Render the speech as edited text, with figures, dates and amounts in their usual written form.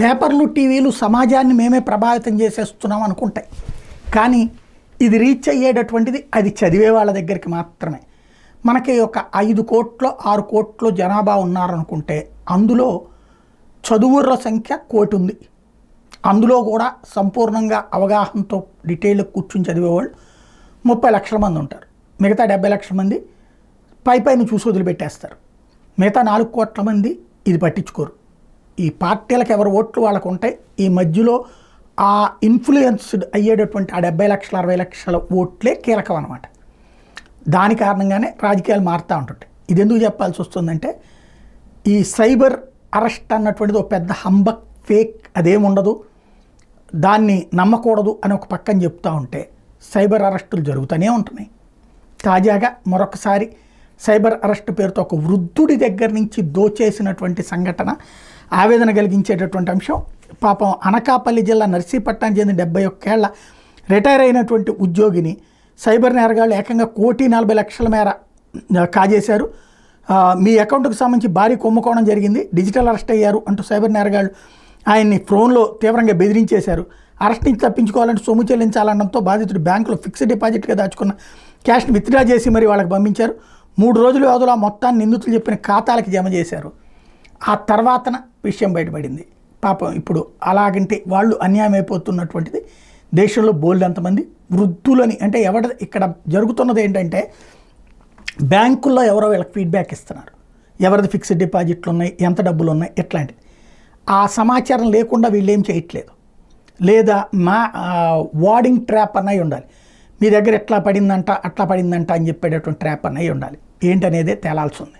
పేపర్లు టీవీలు సమాజాన్ని మేమే ప్రభావితం చేసేస్తున్నాం అనుకుంటాయి. కానీ ఇది రీచ్ అయ్యేటటువంటిది అది చదివే వాళ్ళ దగ్గరికి మాత్రమే. మనకి ఒక 5 కోట్ల 6 కోట్ల జనాభా ఉన్నారనుకుంటే అందులో చదువుర్ల సంఖ్య 1 కోటి ఉంది. అందులో కూడా సంపూర్ణంగా అవగాహనతో డీటెయిల్గా కూర్చుని చదివేవాళ్ళు 30 లక్షల మంది ఉంటారు. మిగతా 70 లక్షల మంది పైన చూసి వదిలిపెట్టేస్తారు. మిగతా 4 కోట్ల మంది ఇది పట్టించుకోరు. ఈ పార్టీలకు ఎవరు ఓట్లు వాళ్ళకు ఉంటాయి. ఈ మధ్యలో ఆ ఇన్ఫ్లుయెన్స్డ్ అయ్యేటటువంటి ఆ 70 లక్షల 60 లక్షల ఓట్లే కీలకం అనమాట. దాని కారణంగానే రాజకీయాలు మారుతూ ఉంటుంటాయి. ఇది ఎందుకు చెప్పాల్సి వస్తుందంటే ఈ సైబర్ అరెస్ట్ అన్నటువంటిది ఒక పెద్ద హంబక్ ఫేక్, అదేముండదు, దాన్ని నమ్మకూడదు అని ఒక పక్కన చెప్తూ ఉంటే సైబర్ అరెస్టులు జరుగుతూనే ఉంటున్నాయి. తాజాగా మరొకసారి సైబర్ అరెస్ట్ పేరుతో ఒక వృద్ధుడి దగ్గర నుంచి దోచేసినటువంటి సంఘటన ఆవేదన కలిగించేటటువంటి అంశం. పాపం అనకాపల్లి జిల్లా నర్సీపట్నానికి చెందిన 71 ఏళ్ల రిటైర్ అయినటువంటి ఉద్యోగిని సైబర్ నేరగాళ్ళు ఏకంగా 1,40,00,000 మేర కాజేశారు. మీ అకౌంట్కి సంబంధించి భారీ కుంభకోణం జరిగింది, డిజిటల్ అరెస్ట్ అయ్యారు అంటూ సైబర్ నేరగాళ్ళు ఆయన్ని ఫోన్లో తీవ్రంగా బెదిరించేశారు. అరెస్ట్ నుంచి తప్పించుకోవాలంటే సొమ్ము చెల్లించాలనడంతో బాధితుడు బ్యాంకులో ఫిక్స్డ్ డిపాజిట్గా దాచుకున్న క్యాష్ని విత్డ్రా చేసి మరి వాళ్ళకి పంపించారు. 3 రోజుల వ్యవధిలో ఆ మొత్తాన్ని నిందితులు చెప్పిన ఖాతాలకి జమ చేశారు. ఆ తర్వాతన విషయం బయటపడింది. పాపం ఇప్పుడు అలాగంటే వాళ్ళు అన్యాయం అయిపోతున్నటువంటిది దేశంలో బోల్డ్ ఎంతమంది వృద్ధులని. అంటే ఇక్కడ జరుగుతున్నది ఏంటంటే బ్యాంకుల్లో ఎవరో వీళ్ళకి ఫీడ్బ్యాక్ ఇస్తున్నారు, ఎవరిది ఫిక్స్డ్ డిపాజిట్లు ఉన్నాయి, ఎంత డబ్బులు ఉన్నాయి, ఇట్లాంటిది. ఆ సమాచారం లేకుండా వీళ్ళు ఏం చేయట్లేదు. లేదా వార్డింగ్ ట్రాప్ అన్నవి ఉండాలి. మీ దగ్గర ఎట్లా పడిందంట అట్లా పడిందంట అని చెప్పేటటువంటి ట్రాప్ అన్నవి ఉండాలి. ఏంటనేదే తేలాల్సి ఉంది.